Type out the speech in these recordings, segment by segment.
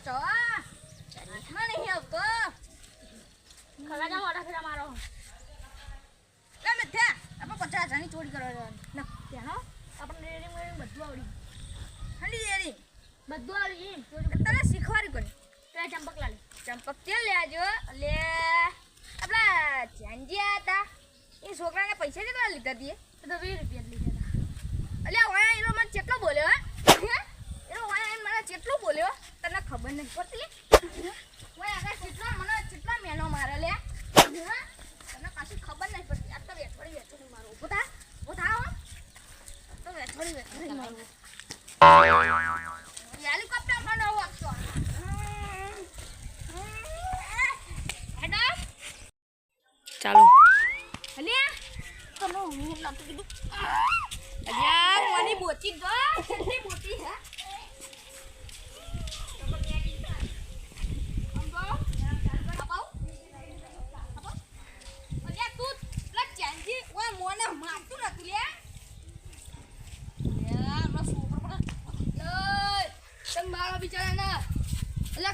છો મને નહીં આવતો ખરા જાવ ઓડા ફેરા મારો તમે થા આપણે 50,000 ની ચોરી કરવા જવાની ન ત્યાંનો આપણે રેડિંગ બધું આવડી ઠંડી રેડી બધું આવડી એમ ચોરી તને શીખવાડી કોને તે ચંપક લાલી ચંપક તેલ લેજો લે આપલા જાંજિયા હતા એ છોકરાને પૈસા કેટલા લીધા દીએ તો 20 રૂપિયા લીધા હતા અલ્યા ઓયા એનો મને કેટલો બોલ્યો હે એનો ઓયા મને કેટલો બોલ્યો તને ખબર નહીં પડતી ઓયા આગળ કેટલા મેનો મારે લે તને પાછી ખબર નહીં પડતી આ તો વેઠડી મારો ઉભો થા તો વેઠડી મારો હેલિકોપ્ટર પણ આવો આપતો હેડા ચાલો અલ્યા તને હું નતું કીધું અલ્યા મને બોતી દો કેટલી બોતી હે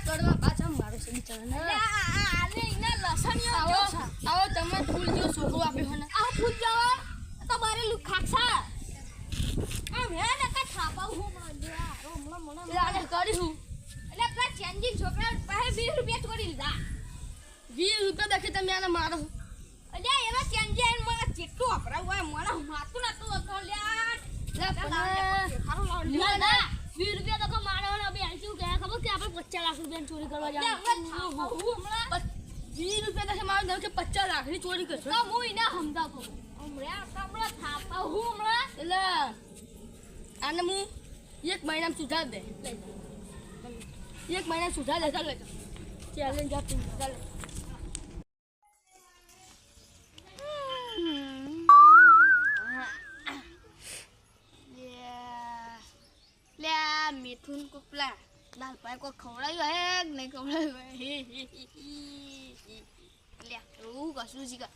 કડવા પાછા મારે છે બિચારા આને ઇના લસણિયો આવો તમે ફૂલ જો છોકરો આપ્યો ને આ ફૂલ જો તો બારે લુ ખાખસા આમ હે ને કા થાપાવ હું માંડ્યા રોમલા મને લાગે કરીશું એટલે પેલા ચેન્જી છોકરા પાસે 20 રૂપિયા ચોરી લીધા 20 રૂપિયા દેખે તમે આને મારો એટલે એનો ચેન્જી આને મને કેટલું અપરાવ હોય મને માતું નતું હતો લ્યા ના 20 રૂપિયા તો મારો ને અબે આઈ શું કહે ખબર કે આપણે 50 લાખ રૂપિયા ચોરી કરવા જાવ 20 રૂપિયા તો મારો દર કે 50 લાખ ની ચોરી કરશો તો હું ઇના સમજાતો હમણાં થાપા હું હમણાં એટલે આને હું 1 મહિનામાં સુધાર દે 1 મહિના સુધાર દે ચાલે ચેલેન્જ આપી ચાલે મિથુન કોપલા દાલ પાય કો ખવડાયું હે નહીં ખવડાયું લે હું કશું જીગા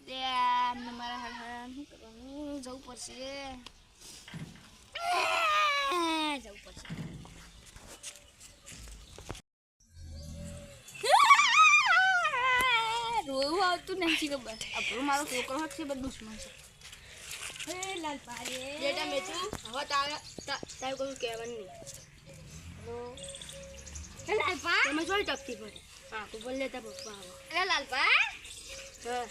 લે મારા હાથ કરવાનું જવું પડશે રોવું આવતું નથી ખબર આપણો મારો છોકરો હક છે બધું દુશ્મન છે હે લાલ પારે બેટા મેચું હવે તારે કોઈ કહેવાનું નહીં હેલો હે લાલ પા તમે જોઈ ટપતી પડે હા તો બોલ લેતા પપ્પા હવે લાલ પા હા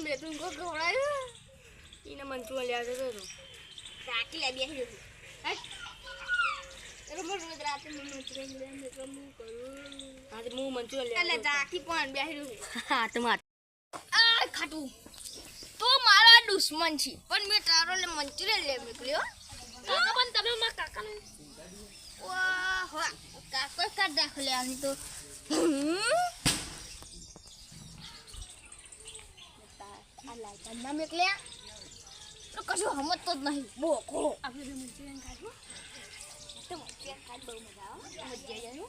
મેચું કો ખવડાયો ઈને મંચું લ્યા જતો તો રાખી લે બેસી જતો હે એરો મોર રોજ રાતે મંચું લે મે કરું હા તો હું મંચું લ્યા એટલે રાખી પણ બેસી રહ્યું હા તો માર આ ખાટું તો મારા દુશ્મન છે પણ મે તારો લે મંચુરિયન લે મોકલ્યો કાકા પણ તમે મારા કાકાને વાહ હો કાકા કા દાખલે આની તો આ લાઈટ ના મોકલ્યા તો કશું હમત તો જ નહીં બોકો આપણે મંચુરિયન ખાશું તો મંચુરિયન ખાઈ બહુ મજા આવે મજા જાય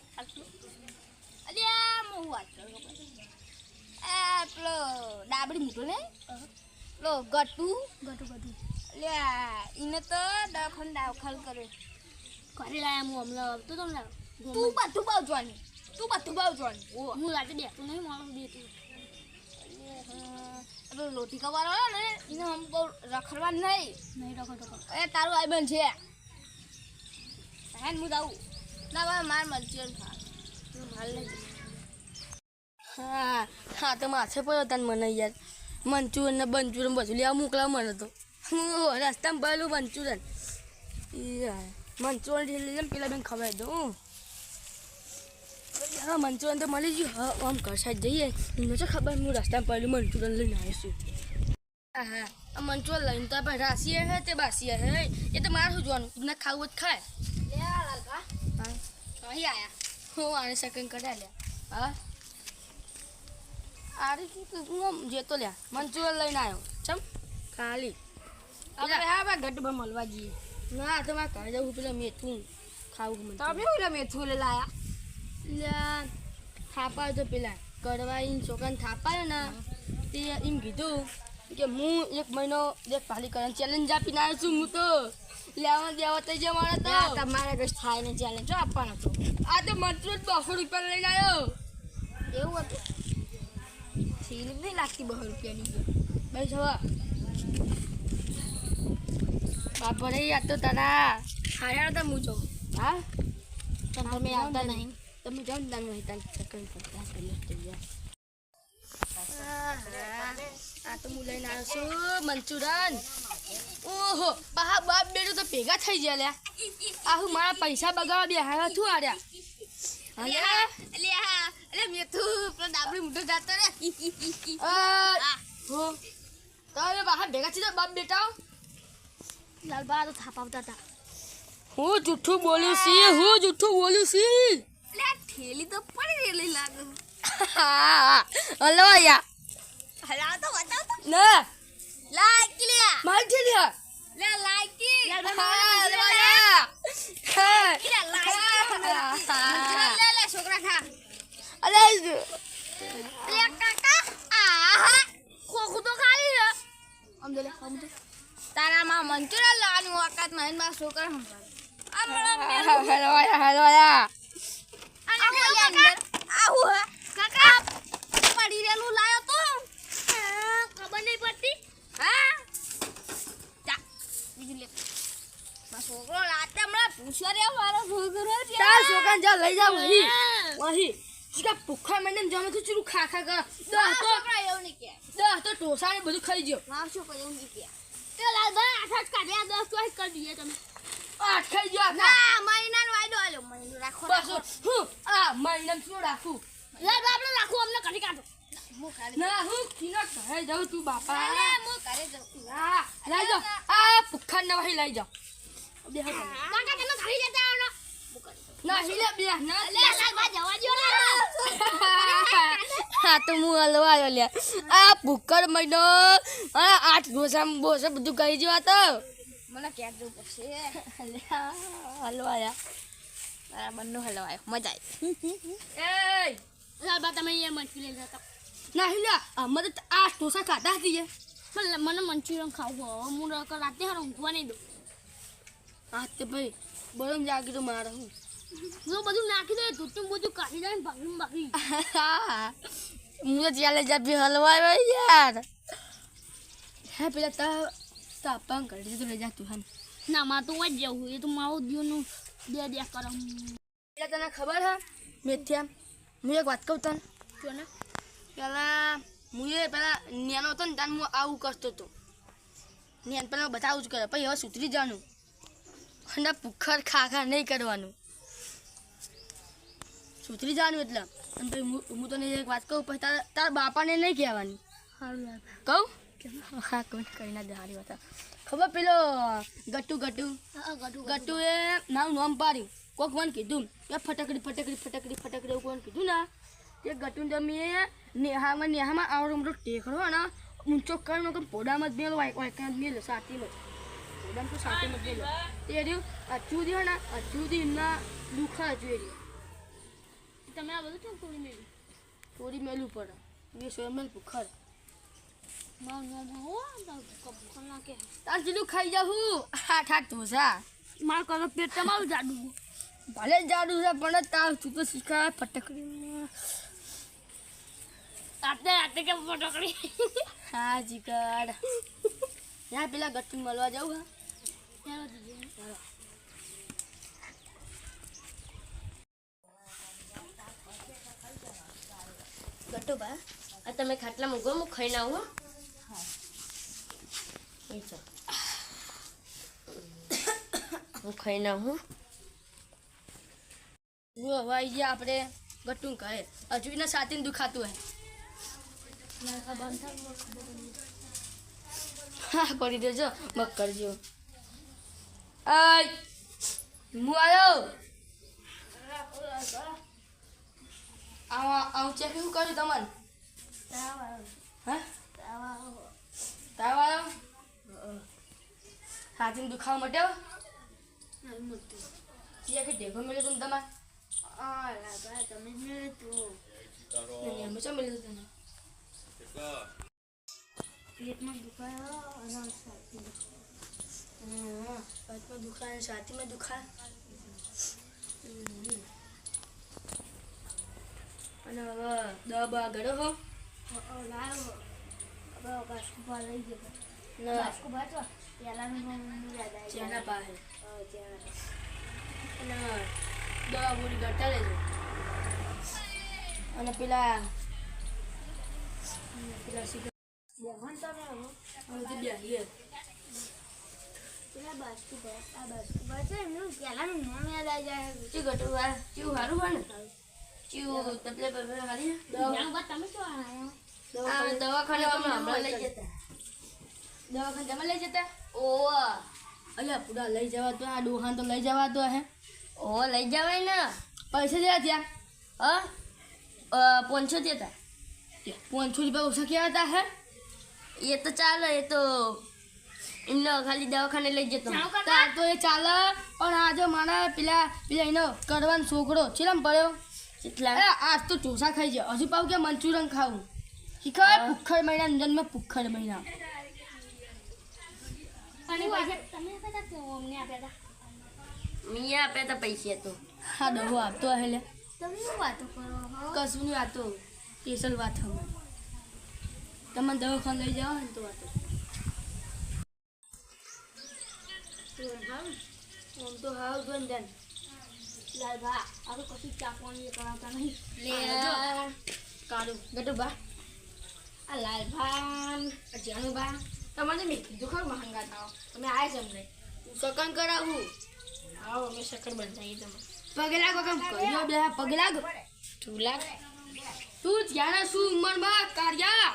અલ્યા મો વાત કરો આ પેલો ડાબડી મૂકો ને લો ગટુ લે ઇને તો દખન દાખલ કરે કરી લાયા હું હમણાં આવતો તો ને તું બધું બાવજવાની ઓ હું લાગે બેઠું નહીં મારું બેઠું અરે રોટી કવારો ને ઇને હમ બહુ રખડવા નહીં રખડતો એ તારું આઈ બન છે હેન હું જાઉં ના બા માર મંચુરિયન ખા તું માલ લે હા તો માથે પડ્યો તને મને યાર મંચુરિયન ને બંચુરિયન બધું લેવા મોકલા મને તો રસ્તામાં પહેલું મંચુરિયન મંચુરિયન લઈને પેલા બેન ખબર દઉં હા મંચુરિયન તો મળી ગયું હા આમ ઘર સાઈડ જઈએ મને તો ખબર હું રસ્તામાં પહેલું મંચુરિયન લઈને આવીશું હા આ મંચુરિયન લઈને તો આપણે રાસીએ હે તે બાસીએ હે એ તો મારે શું જોવાનું તમને ખાવું જ ખાય હા અહીં આયા હું આને સેકન્ડ કઢા લે હા આરે હું જેતો લ્યા મંચુરિયન લઈને આવ્યો ચમ ખાલી આપણે હા બા ગઢમાં મળવા જઈએ ના તો મારે ઘરે જવું પેલા મેથું ખાવું મને તમે પેલા મેથું લાયા લ્યા થાપાયો તો પેલા કડવાઈને છોકરાને થાપાયો ને તે એમ કીધું કે હું 1 મહિનો દેખભાલી કરવાની ચેલેન્જ આપીને આવ્યો છું હું તો લેવા દેવા થઈ જાય મારે તો તમારે કઈ થાય ને ચેલેન્જ જો આપવાનો તો આ તો મંત્રો જ 200 રૂપિયા લઈને આવ્યો એવું હતું સીલ નહીં લાગતી 200 રૂપિયાની ભાઈ જવા બાપા રે આ તો તારા હારા તો હું જાઉં હા તમે આવતા નહીં તમે જાઓ ને તમે તારી ચક્કર પડતા કરી આ તો હું લઈને આવ્યો છું મંચુરન ઓહો બા બાપ બેટો તો ભેગા થઈ ગયા લ્યા આ હું મારા પૈસા બગાડવા બેહાયા છું આર્યા અલે મેથું પેલો ડાબડી મોટો જાતો રે હો તારે બહાર ભેગા થઈ બાપ બેટા લાલબા તો થાપાવતા હતા હું જૂઠું બોલ્યું છી એટલે આ ઠેલી તો પડી રેલી લાગે હલો યા હલા તો બતાવ તો ના લાઈક લે મારી ઠેલી લે લાઈક લે છોકરા ખા અલે લે કાકા આ ખોખું તો ખાલી હે સમજો તારા માં મંચુરા લાનું વખત મહેન માં છોકરા સંભાળ હલો યા કાકા પડી રેલું લાયો તો ખબર નહીં પડતી હા જા બીજું લે માં છોકરો લાતે હમણાં પૂછ્યો રે મારો છોકરો તાર છોકરાને જા લઈ જાવ વહી જીકા ભૂખા મને જમે તો ચૂરું ખા કર છોકરા એવું નહીં કે તો ટોસાને બધું ખાઈ ગયો મારો છોકરો એવું નહીં કે તે લાલબા આઠ કાઢ્યા 10 તો કરી દઈએ તમે આઠ ખાઈ ગયો ના મહિનાનો વાયદો આલ્યો મહિનો રાખો બસ હું આ મહિનામાં શું રાખું લાલબા આપણે રાખો અમને કરી કાઢો હું ખાલી ના હું કિનો ઘરે જાઉં તું બાપા અલે હું ઘરે જાઉં હા લઈ જાઓ આ ભૂખા ને વહી લઈ જાઓ કાકા તમે ઘરે જતા આવો ના હિલે બે ના લે લાલબા જવા દો ને હા તો હું હલવાયો લ્યા આ ભૂખર મહિનો આ 8 બોસા બધું કહી જવા તો મને ક્યાં જવું પડશે હલવાયા તારા બંને હલવાયો મજા એ લાલબા તમે એ મંચુરિયન લઈ જતા ના હિલે અમારે તો 8 ઢોસા ખાધા હતી મને મંચુરિયન ખાવું હું રાતે હાર ઊંઘવા નહીં દઉં હા તે ભાઈ બરમ જાગી તો મારે હું જો બધું નાખી દે ધૂતું બધું કાઢી દે બાકી હું તો ચાલે જા બી હલવાયો યાર હે પેલા તાપા કરી તો લઈ જા તું ના માં તો જ જવું એ તો મારું દીવનું દે કરો પેલા તને ખબર હે મેથિયા હું એક વાત કહું તને જો ને પેલા હું પેલા નેનો હતો ને તાન હું આવું કરતો હતો નેન પેલા બધા આવું જ કરે પછી હવે સુધરી જવાનું અને ભૂખર ખા નહીં કરવાનું સુધરી જવાનું એટલે અને પછી હું તને એક વાત કહું પછી તારા બાપાને નહીં કહેવાની કહું હા કોઈ કહી ના દે સારી વાત ખબર પેલો ગટ્ટુ એ નામ પાડ્યું કોક મને કીધું કે ફટકડી એવું કોને કીધું ને તે ગટ્ટુને તમે નેહામાં આવડો મોટો ટેકડો ને ઊંચો કરીને પોડામાં જ મેલો વાયકા મેલો સાતીમાં પોડામાં તો સાતીમાં જ મેલો તે રહ્યું અચુદી હોય ને અચુદી એમના દુખા જોઈએ તમે આ બધું કેમ થોડી મેલું પડે એ સોયમેલ ભૂખર તાર જેટલું ખાઈ જાઉં 8 ઢોસા માર કરો પેટ તમારું જાડુ ભલે જાડુ છે પણ તાર તું તો શીખા ફટકડી રાતે કેમ ફટકડી હા જીગર યા પેલા ગટ્ટુ મળવા જાઉં હા ગટ્ટુ બા આ તમે ખાટલા મૂકો હું ખાઈને આવું હું ખાઈને આવું જો હવે આવી ગયા આપણે ગટ્ટુ કરે હજુ એના સાથી દુખાતું હોય હા કરી દેજો મગ કરજો હું આવ્યો આવું ચેક શું કર્યું તમારે હા તાવ આવ્યો હાથીને દુખાવા મટ્યો કે ઢેગો મળ્યો તમે તમારે હંમેશા મળ્યું તને પેટમાં દુખાય અને પેટમાં દુખાય છાતીમાં દુખાય અને હવે દવા ગળો હો લાવો હવે બાસ્કુબા લઈ જતો ના બાસ્કુબા તો પહેલાનું યાદ આવી જેના પાસે જાય અને દવા ગોળી ગળતા લેજો અને પેલા બેહન તમે હવે બેહીએ પેલા બાસ્કુબા છે એમનું પહેલાનું નામ યાદ આવી જાય ચી ગટુ આ ચીવ હારું હોય ને ચીવ તબલે પર હારી જાણવા તમે શું આયા આ દવાખાનામાં હમણાં લઈ જતા દવાખાનામાં લઈ જતા ઓવા અલ્યા પૂરા લઈ જવા તો આ ડોહાન તો લઈ જવા તો હે ઓ લઈ જવાય ને પૈસા જેવા થયા હા 500 હતા 500 રૂપિયા ઓછા કેવા હતા હે એ તો ચાલે એ તો એમને ખાલી દવાખાને લઈ જતો તાર તો એ ચાલે પણ આ જો મારા પેલા એનો કરવાનો છોકરો ચેલામ પડ્યો કેટલા આજ તો ચોસા ખાઈ જાય હજુ પાવ કે મંચુરિયન ખાવું શીખર પુખ્ખર મહિના જન્મ પુખ્ખર મહિના અને પૈસા તમે આપ્યા હતા કે અમને આપ્યા હતા મેં આપ્યા હતા પૈસા તો હા ડહો આપતો હે લે તમે શું વાતો કરો હો કશું નહીં વાતો સ્પેશિયલ વાત અમારી તમને દવાખાને લઈ જાઓ ને તો વાતો આમ તો હાવ ગંજન લાલ ભા આ તો કશું ચાપવાની કરાવતા નહીં લે કાળું ગટુ બા આ લાલ ભાન જાણું બા તમારે મેં કીધું ખરું મહાંગા થાવ તમે આય છે અમને સકન કરાવું આવો અમે સકન બંધાઈએ તમે પગે લાગો કેમ કર્યો બે પગે લાગો તું લાગ તું જ્યાં શું ઉંમરમાં કાર્યા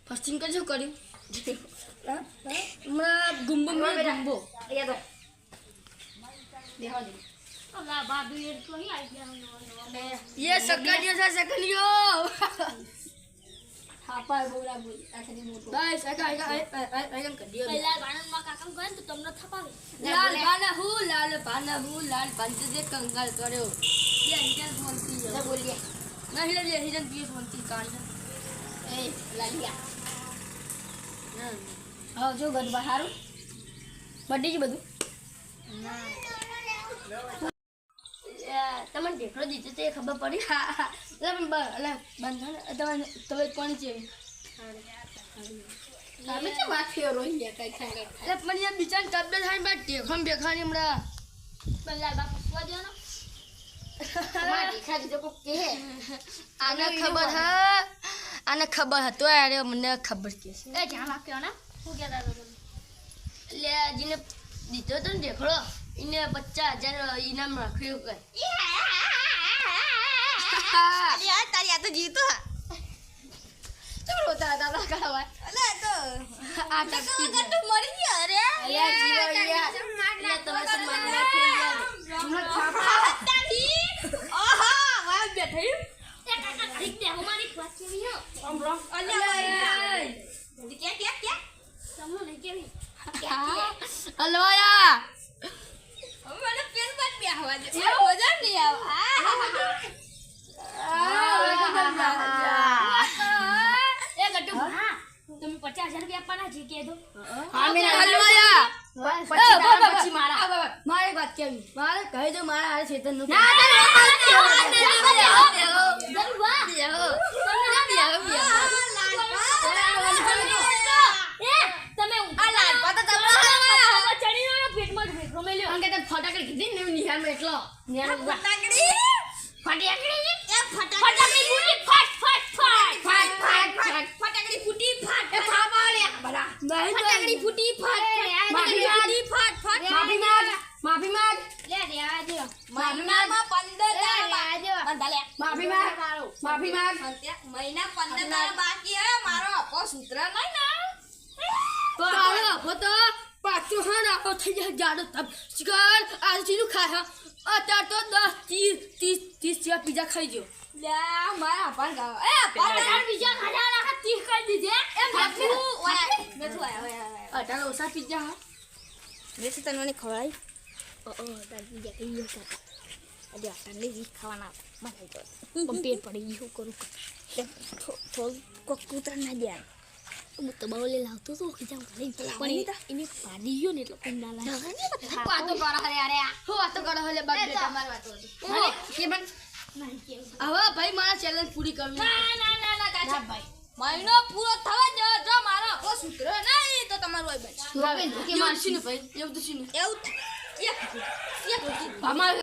ફસ્ટિંગ કરજો કર્યું હમણાં ગુંબો મેં ગુંબો દેવા દે અલા ભાભી એ તો અહીં આવી ગયા ये सकनियो से सकनियो हापा बोला बोल आखिरी मोटो बस आका कर दियो પહેલા બાણનમાં કાકામ કરે તો તમને થપાવે लाल पाना हूँ लाल पंच दे कंगाल करो ये हिरन बोलती है ना बोलिए ना हिरन पीस बोलती कान ए लालिया हां जो गद बाहर बड्डी जी બધું તમને ઢેકડો દીધો તો એ ખબર પડી તમે કોણ છે તમે કે વાત ફેરો અહીંયા કઈ ખાંગા એટલે પણ યાર બિચાર તબિયત હારી બાદ ટેખમ બેખાની હમણાં પહેલા બા પૂછવા દો ને તમારે દેખા દીધો કોક કે આને ખબર હતો યાર મને ખબર કે છે એ ધ્યાન રાખ્યો ને શું કહેતા હતા તમે એટલે જેને દીધો તો ને ઢેકડો એને 50,000 ઇનામ રાખ્યું કે યાર તારી આ તો જીતો તું રોતા હતા કાવા અલે તો આ ટકી ગટ્ટુ મરી ગયો અરે અલ્યા જીવો યાર એટલે તમે તો મારી નાખ્યું યાર હમણાં થાપા તારી આહા વાય બેઠી એ કાકા ખરીદ દે અમારી વાત કેવી હો અમરો અલ્યા કે તમને નહીં કેવી હલવાયા મને પેન પર બેહવા દે એ હોજા નહીં એ ગટ્ટુ હા તમે 50,000 રૂપિયા આપવાના છે કે દો હા મેં હલવાયા પછી મારા મારે એક વાત કેવી મારે કહી દો મારા આ ચેતન નું ફટાકડી કીધી ને નિહાળ એટલો માફી માંગ મહિના 15 દાડા બાકી હે મારો અપો સૂત્ર નહીં ને તો આવો ફોટો પાછો હા નાખો થઈ જાય જાડો તબ શિકાર આજ ચીનું ખાય અત્યારે તો 10 30 જેવા પીઝા ખાઈ ગયો લ્યા મારા અપાન ગાવ એ અપાન બીજા ખાડા રાખા 30 કરી દીધે એ મેઠું આયા અટાણે ઓછા પીઝા હા વેસી તને ખવડાઈ ઓ તાર બીજા કઈ ગયો કાકા આજે આટલી રીત ખાવાના માથે તો પણ પેટ પડી ગયું કરું થોડું કોક કૂતરા ના દે હું તો બાવલે લાવતો તો કે જાવ લઈ પણ એને પાડી ગયો ને એટલે કોઈ ના લાગે વાતો કરો હલે અરે હું વાતો કરો હલે બાપ બેટા માર વાતો કે બન હવે ભાઈ મારા ચેલેન્જ પૂરી કરવી ના કાકા ભાઈ મહિનો પૂરો થવા જ જો મારો કો સૂત્ર નહીં તો તમારું હોય બન કે મારશી ને ભાઈ એવું તો શીને એવું અમાર